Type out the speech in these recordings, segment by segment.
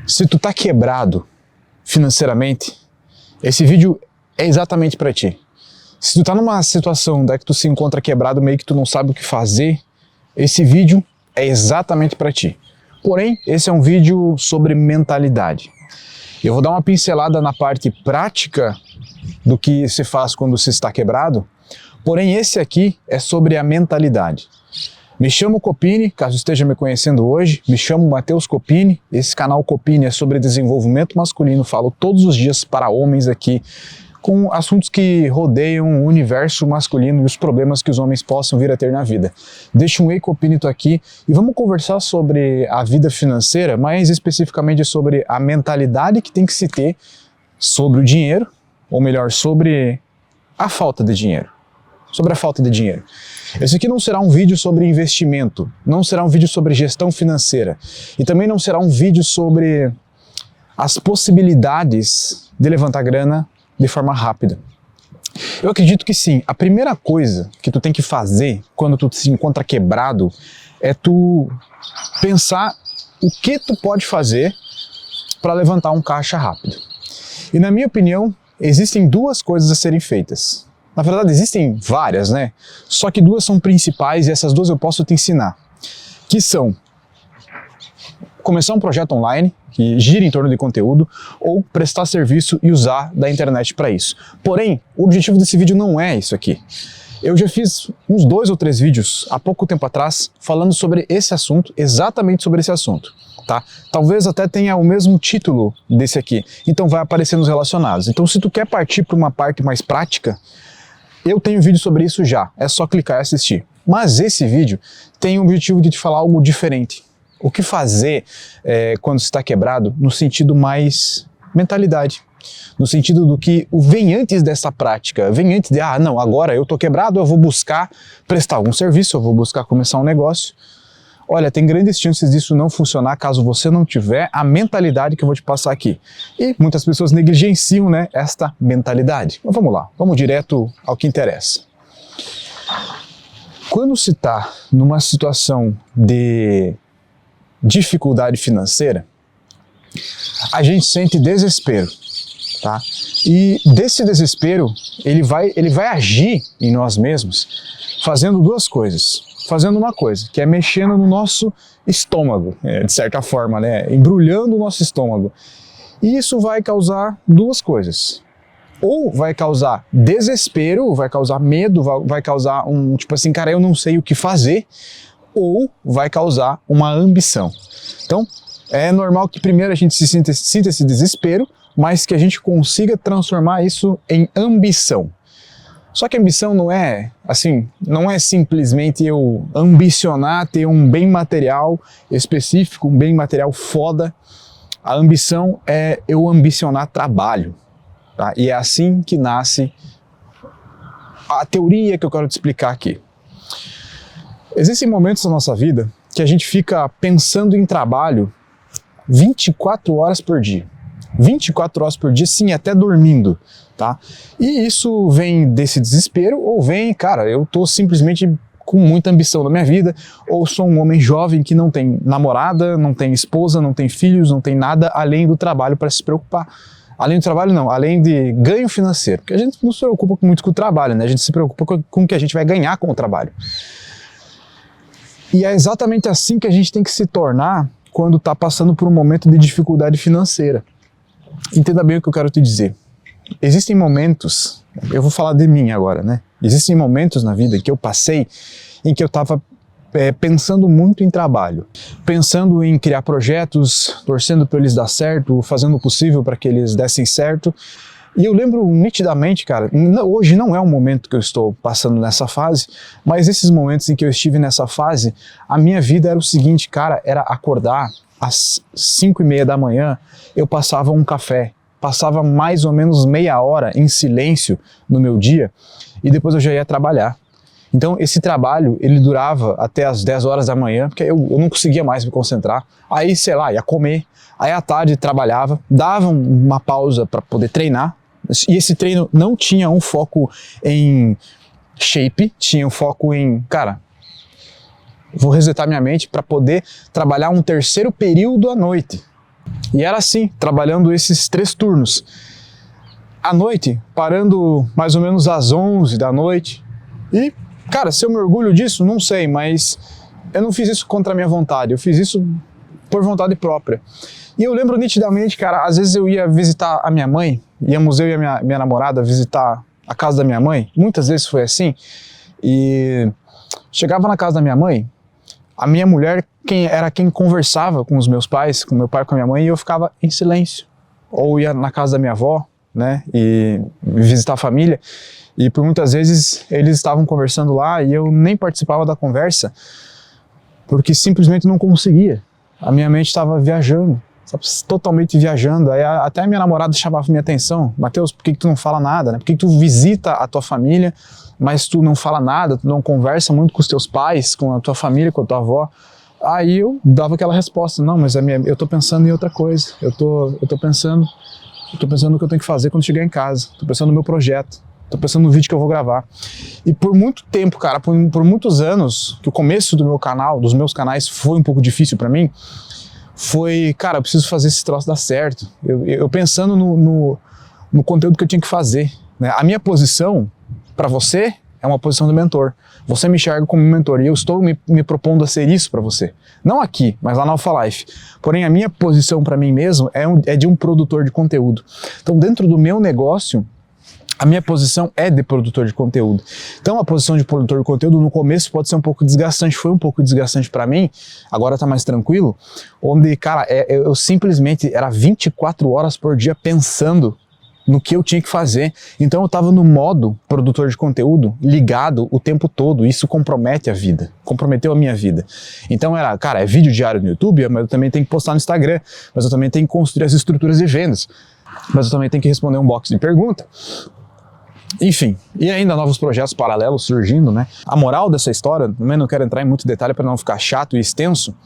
Se tu tá quebrado financeiramente, esse vídeo é exatamente para ti. Se tu tá numa situação que tu se encontra quebrado, meio que tu não sabe o que fazer, esse vídeo é exatamente para ti. Porém, esse é um vídeo sobre mentalidade. Eu vou dar uma pincelada na parte prática do que se faz quando se está quebrado, porém esse aqui é sobre a mentalidade. Me chamo Copini, caso esteja me conhecendo hoje, me chamo Matheus Copini, esse canal Copini é sobre desenvolvimento masculino, falo todos os dias para homens aqui, com assuntos que rodeiam o universo masculino e os problemas que os homens possam vir a ter na vida. Deixa um Ei Copini aqui e vamos conversar sobre a vida financeira, mais especificamente sobre a mentalidade que tem que se ter sobre o dinheiro, ou melhor, sobre a falta de dinheiro. Sobre a falta de dinheiro. Esse aqui não será um vídeo sobre investimento, não será um vídeo sobre gestão financeira e também não será um vídeo sobre as possibilidades de levantar grana de forma rápida. Eu acredito que sim, a primeira coisa que tu tem que fazer quando tu se encontra quebrado é tu pensar o que tu pode fazer para levantar um caixa rápido. E na minha opinião, existem duas coisas a serem feitas. Na verdade, existem várias, né? Só que duas são principais e essas duas eu posso te ensinar. Que são começar um projeto online que gira em torno de conteúdo ou prestar serviço e usar da internet para isso. Porém, o objetivo desse vídeo não é isso aqui. Eu já fiz uns 2 ou 3 vídeos há pouco tempo atrás falando sobre esse assunto, exatamente sobre esse assunto. Tá? Talvez até tenha o mesmo título desse aqui, então vai aparecer nos relacionados. Então se tu quer partir para uma parte mais prática, eu tenho vídeo sobre isso já, é só clicar e assistir. Mas esse vídeo tem o objetivo de te falar algo diferente. O que fazer quando você está quebrado no sentido mais mentalidade. No sentido do que vem antes dessa prática, vem antes de, não, agora eu tô quebrado, eu vou buscar prestar algum serviço, eu vou buscar começar um negócio. Olha, tem grandes chances disso não funcionar caso você não tiver a mentalidade que eu vou te passar aqui. E muitas pessoas negligenciam, né, esta mentalidade. Mas vamos lá, vamos direto ao que interessa. Quando se está numa situação de dificuldade financeira, a gente sente desespero, tá? E desse desespero, ele vai agir em nós mesmos fazendo duas coisas. Fazendo uma coisa, que é mexendo no nosso estômago, de certa forma, né? Embrulhando o nosso estômago. E isso vai causar duas coisas. Ou vai causar desespero, vai causar medo, vai causar um tipo assim, cara, eu não sei o que fazer, ou vai causar uma ambição. Então, é normal que primeiro a gente sinta esse desespero, mas que a gente consiga transformar isso em ambição. Só que a ambição não é assim, não é simplesmente eu ambicionar ter um bem material específico, um bem material foda. A ambição é eu ambicionar trabalho, tá? E é assim que nasce a teoria que eu quero te explicar aqui. Existem momentos na nossa vida que a gente fica pensando em trabalho 24 horas por dia. 24 horas por dia, sim, até dormindo, tá? E isso vem desse desespero ou vem, cara, eu tô simplesmente com muita ambição na minha vida, ou sou um homem jovem que não tem namorada, não tem esposa, não tem filhos, não tem nada além do trabalho para se preocupar. Além do trabalho não, além de ganho financeiro, porque a gente não se preocupa muito com o trabalho, né? A gente se preocupa com o que a gente vai ganhar com o trabalho. E é exatamente assim que a gente tem que se tornar quando está passando por um momento de dificuldade financeira. Entenda bem o que eu quero te dizer. Existem momentos, eu vou falar de mim agora, né? Existem momentos na vida que eu passei em que eu estava pensando muito em trabalho, pensando em criar projetos, torcendo para eles dar certo, fazendo o possível para que eles dessem certo. E eu lembro nitidamente, cara, hoje não é um momento que eu estou passando nessa fase, mas esses momentos em que eu estive nessa fase, a minha vida era o seguinte, cara, era acordar às 5:30 da manhã, eu passava um café, passava mais ou menos meia hora em silêncio no meu dia e depois eu já ia trabalhar. Então esse trabalho, ele durava até as 10 horas da manhã, porque eu não conseguia mais me concentrar. Aí, sei lá, ia comer, aí à tarde trabalhava, dava uma pausa para poder treinar, e esse treino não tinha um foco em shape, tinha um foco em, cara, vou resetar minha mente para poder trabalhar um terceiro período à noite. E era assim, trabalhando esses 3 turnos. À noite, parando mais ou menos às 11 da noite. E, cara, se eu me orgulho disso, não sei, mas eu não fiz isso contra a minha vontade, eu fiz isso por vontade própria. E eu lembro nitidamente, cara, às vezes eu ia visitar a minha mãe, íamos eu e a minha namorada visitar a casa da minha mãe, muitas vezes foi assim, e chegava na casa da minha mãe, a minha mulher era quem conversava com os meus pais, com meu pai e com a minha mãe, e eu ficava em silêncio. Ou ia na casa da minha avó, né, e visitar a família, e por muitas vezes eles estavam conversando lá e eu nem participava da conversa, porque simplesmente não conseguia. A minha mente estava viajando, totalmente viajando. Aí até a minha namorada chamava minha atenção: Matheus, por que tu não fala nada, né? Por que tu visita a tua família, mas tu não fala nada, tu não conversa muito com os teus pais, com a tua família, com a tua avó? Aí eu dava aquela resposta: não, mas eu tô pensando em outra coisa, eu tô pensando no que eu tenho que fazer quando chegar em casa, tô pensando no meu projeto, tô pensando no vídeo que eu vou gravar. E por muito tempo, cara, por muitos anos, que o começo do meu canal, dos meus canais, foi um pouco difícil pra mim, foi, cara, eu preciso fazer esse troço dar certo. Eu pensando no conteúdo que eu tinha que fazer, né? A minha posição, pra você, é uma posição de mentor. Você me enxerga como mentor e eu estou me propondo a ser isso pra você. Não aqui, mas lá na Alpha Life. Porém, a minha posição pra mim mesmo é de um produtor de conteúdo. Então, dentro do meu negócio, a minha posição é de produtor de conteúdo. Então a posição de produtor de conteúdo no começo pode ser um pouco desgastante, foi um pouco desgastante para mim, agora tá mais tranquilo, onde, cara, eu simplesmente era 24 horas por dia pensando no que eu tinha que fazer. Então eu tava no modo produtor de conteúdo ligado o tempo todo. Isso compromete a vida, comprometeu a minha vida. Então era, cara, é vídeo diário no YouTube, mas eu também tenho que postar no Instagram, mas eu também tenho que construir as estruturas de vendas, mas eu também tenho que responder um box de pergunta. Enfim, e ainda novos projetos paralelos surgindo, né? A moral dessa história, também não quero entrar em muito detalhe para não ficar chato e extenso,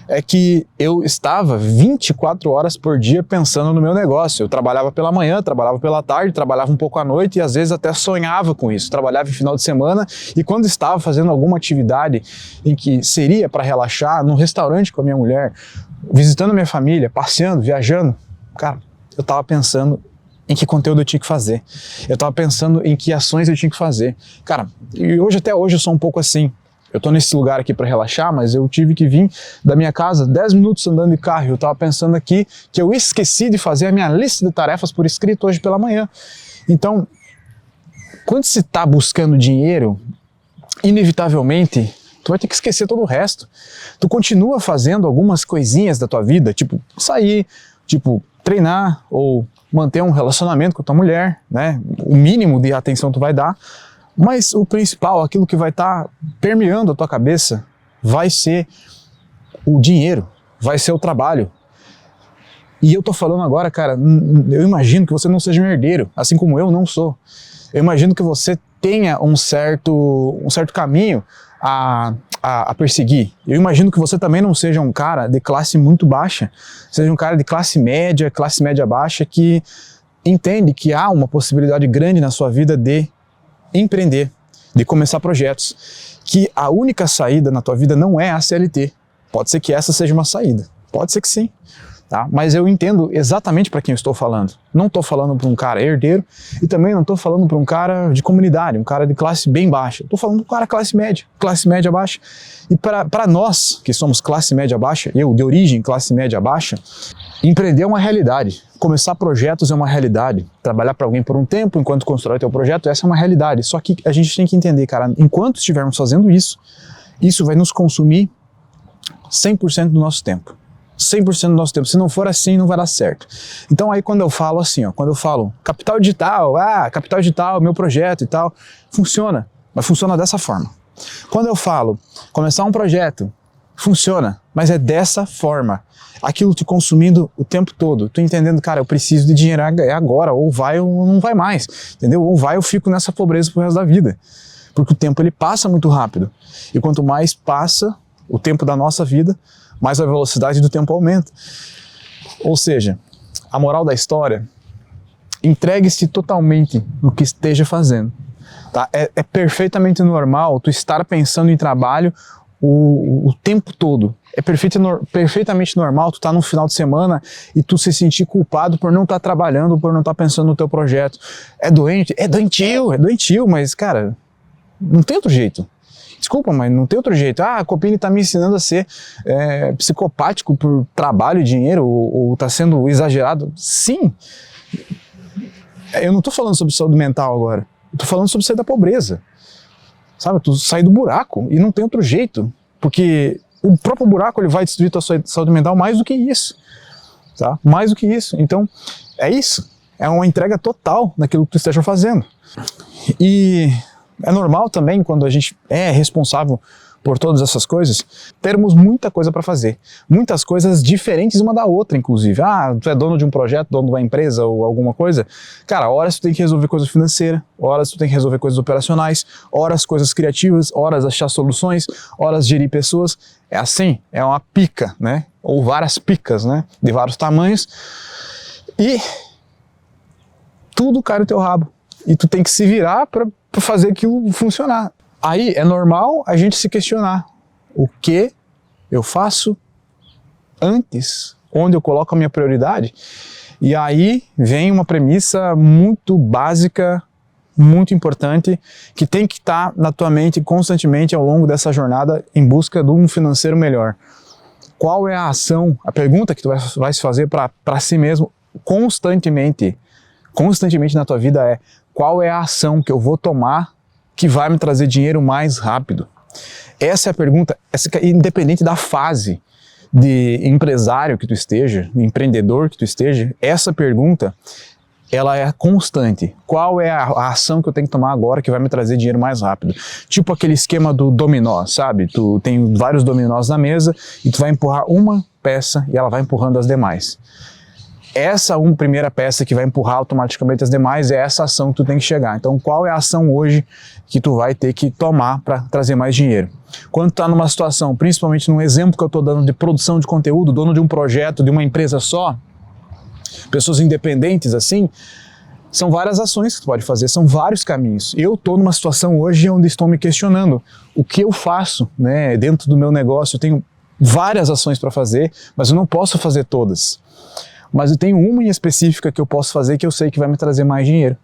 é que eu estava 24 horas por dia pensando no meu negócio. Eu trabalhava pela manhã, trabalhava pela tarde, trabalhava um pouco à noite e às vezes até sonhava com isso. Trabalhava em final de semana e quando estava fazendo alguma atividade em que seria para relaxar, num restaurante com a minha mulher, visitando minha família, passeando, viajando, cara, eu estava pensando em que conteúdo eu tinha que fazer. Eu estava pensando em que ações eu tinha que fazer. Cara, e até hoje eu sou um pouco assim. Eu tô nesse lugar aqui para relaxar, mas eu tive que vir da minha casa 10 minutos andando de carro. Eu tava pensando aqui que eu esqueci de fazer a minha lista de tarefas por escrito hoje pela manhã. Então, quando você tá buscando dinheiro, inevitavelmente, tu vai ter que esquecer todo o resto. Tu continua fazendo algumas coisinhas da tua vida, tipo sair, tipo treinar ou manter um relacionamento com a tua mulher, né? O mínimo de atenção tu vai dar. Mas o principal, aquilo que vai estar permeando a tua cabeça, vai ser o dinheiro, vai ser o trabalho. E eu tô falando agora, cara, eu imagino que você não seja um herdeiro, assim como eu não sou. Eu imagino que você tenha um certo caminho a perseguir. Eu imagino que você também não seja um cara de classe muito baixa, seja um cara de classe média baixa, que entende que há uma possibilidade grande na sua vida de empreender, de começar projetos, que a única saída na tua vida não é a CLT. Pode ser que essa seja uma saída, pode ser que sim, tá? Mas eu entendo exatamente para quem eu estou falando. Não estou falando para um cara herdeiro e também não estou falando para um cara de comunidade, um cara de classe bem baixa. Estou falando para um cara classe média baixa. E para nós que somos classe média baixa, eu de origem classe média baixa, empreender é uma realidade. Começar projetos é uma realidade. Trabalhar para alguém por um tempo enquanto constrói teu projeto, essa é uma realidade. Só que a gente tem que entender, cara, enquanto estivermos fazendo isso, isso vai nos consumir 100% do nosso tempo. 100% do nosso tempo. Se não for assim, não vai dar certo. Então aí quando eu falo assim, ó, quando eu falo capital digital, meu projeto e tal, funciona, mas funciona dessa forma. Quando eu falo começar um projeto, funciona, mas é dessa forma. Aquilo te consumindo o tempo todo, tu entendendo, cara, eu preciso de dinheiro agora, ou vai ou não vai mais, entendeu? Ou vai eu fico nessa pobreza pro resto da vida. Porque o tempo ele passa muito rápido. E quanto mais passa o tempo da nossa vida, mais a velocidade do tempo aumenta. Ou seja, a moral da história, entregue-se totalmente no que esteja fazendo. Tá? É perfeitamente normal tu estar pensando em trabalho o tempo todo. É perfeitamente normal tu estar no final de semana e tu se sentir culpado por não estar trabalhando, por não estar pensando no teu projeto. É doente? É doentio, mas, cara, não tem outro jeito. Desculpa, mas não tem outro jeito. Ah, a Copini está me ensinando a ser psicopático por trabalho e dinheiro, ou está sendo exagerado. Sim. Eu não estou falando sobre saúde mental agora. Eu estou falando sobre sair da pobreza. Sabe, tu sair do buraco e não tem outro jeito. Porque o próprio buraco ele vai destruir tua saúde mental mais do que isso, tá? Mais do que isso. Então, é isso. É uma entrega total naquilo que tu esteja fazendo. E é normal também, quando a gente é responsável por todas essas coisas, termos muita coisa para fazer. Muitas coisas diferentes uma da outra, inclusive. Ah, tu é dono de um projeto, dono de uma empresa ou alguma coisa. Cara, horas tu tem que resolver coisa financeira, horas tu tem que resolver coisas operacionais, horas coisas criativas, horas achar soluções, horas gerir pessoas. É assim, é uma pica, né? Ou várias picas, né? De vários tamanhos. E tudo cai no teu rabo. E tu tem que se virar para fazer aquilo funcionar. Aí é normal a gente se questionar o que eu faço antes, onde eu coloco a minha prioridade. E aí vem uma premissa muito básica, muito importante, que tem que estar na tua mente constantemente ao longo dessa jornada em busca de um financeiro melhor. Qual é a ação, a pergunta que tu vai se fazer para si mesmo constantemente na tua vida é: qual é a ação que eu vou tomar que vai me trazer dinheiro mais rápido? Essa é a pergunta, independente da fase de empresário que tu esteja, de empreendedor que tu esteja, essa pergunta, ela é constante. Qual é a ação que eu tenho que tomar agora que vai me trazer dinheiro mais rápido? Tipo aquele esquema do dominó, sabe? Tu tem vários dominós na mesa e tu vai empurrar uma peça e ela vai empurrando as demais. Essa primeira peça que vai empurrar automaticamente as demais é essa ação que tu tem que chegar. Então, qual é a ação hoje que tu vai ter que tomar para trazer mais dinheiro? Quando tu tá numa situação, principalmente num exemplo que eu estou dando de produção de conteúdo, dono de um projeto, de uma empresa só, pessoas independentes assim, são várias ações que tu pode fazer, são vários caminhos. Eu estou numa situação hoje onde estou me questionando o que eu faço, né, dentro do meu negócio. Eu tenho várias ações para fazer, mas eu não posso fazer todas. Mas eu tenho uma em específica que eu posso fazer que eu sei que vai me trazer mais dinheiro.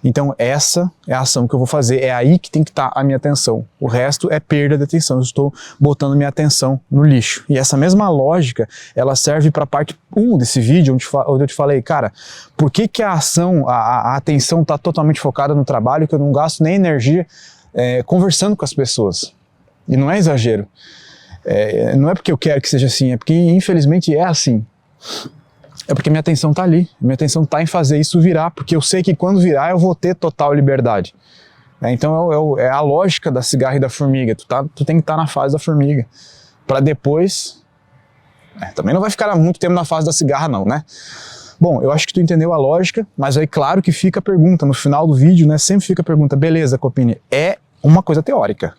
Então essa é a ação que eu vou fazer, é aí que tem que estar a minha atenção. O resto é perda de atenção, eu estou botando minha atenção no lixo. E essa mesma lógica, ela serve para a parte 1 desse vídeo, onde eu te falei, cara, por que a ação, a atenção está totalmente focada no trabalho, que eu não gasto nem energia conversando com as pessoas? E não é exagero. Não é porque eu quero que seja assim, é porque infelizmente é assim. É porque minha atenção está ali, minha atenção está em fazer isso virar, porque eu sei que quando virar eu vou ter total liberdade. Então é a lógica da cigarra e da formiga, tu tem que estar na fase da formiga, para depois... também não vai ficar muito tempo na fase da cigarra não, né? Bom, eu acho que tu entendeu a lógica, mas aí claro que fica a pergunta, no final do vídeo, né, sempre fica a pergunta, beleza, Copini, é uma coisa teórica.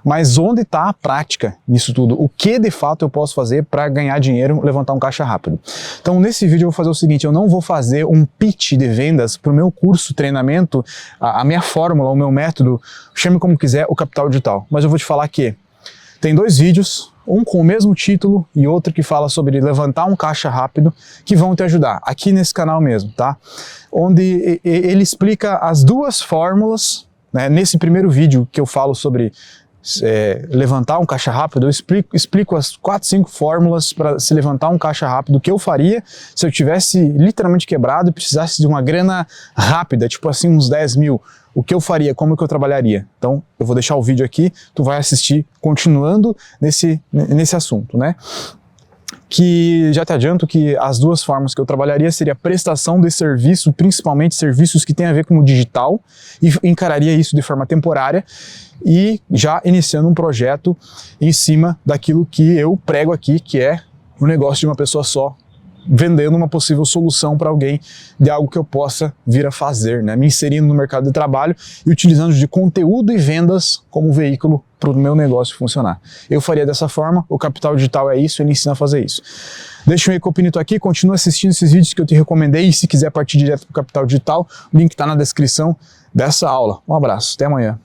Mas onde está a prática nisso tudo? O que de fato eu posso fazer para ganhar dinheiro, levantar um caixa rápido? Então nesse vídeo eu vou fazer o seguinte, eu não vou fazer um pitch de vendas para o meu curso, treinamento, a minha fórmula, o meu método, chame como quiser, o Capital Digital. Mas eu vou te falar que tem 2 vídeos, um com o mesmo título e outro que fala sobre levantar um caixa rápido, que vão te ajudar, aqui nesse canal mesmo, tá? Onde ele explica as 2 fórmulas, né? Nesse primeiro vídeo que eu falo sobre levantar um caixa rápido, eu explico as 4, 5 fórmulas para se levantar um caixa rápido, o que eu faria se eu tivesse literalmente quebrado e precisasse de uma grana rápida, tipo assim uns 10 mil, o que eu faria, como que eu trabalharia. Então eu vou deixar o vídeo aqui, tu vai assistir continuando nesse assunto, né? Que já te adianto que as 2 formas que eu trabalharia seria prestação de serviço, principalmente serviços que tem a ver com o digital, e encararia isso de forma temporária e já iniciando um projeto em cima daquilo que eu prego aqui, que é o negócio de uma pessoa só, vendendo uma possível solução para alguém de algo que eu possa vir a fazer, né? Me inserindo no mercado de trabalho e utilizando de conteúdo e vendas como veículo para o meu negócio funcionar. Eu faria dessa forma, o Capital Digital é isso, ele ensina a fazer isso. Deixa o Ecopinito aqui, continua assistindo esses vídeos que eu te recomendei e se quiser partir direto para o Capital Digital, o link está na descrição dessa aula. Um abraço, até amanhã.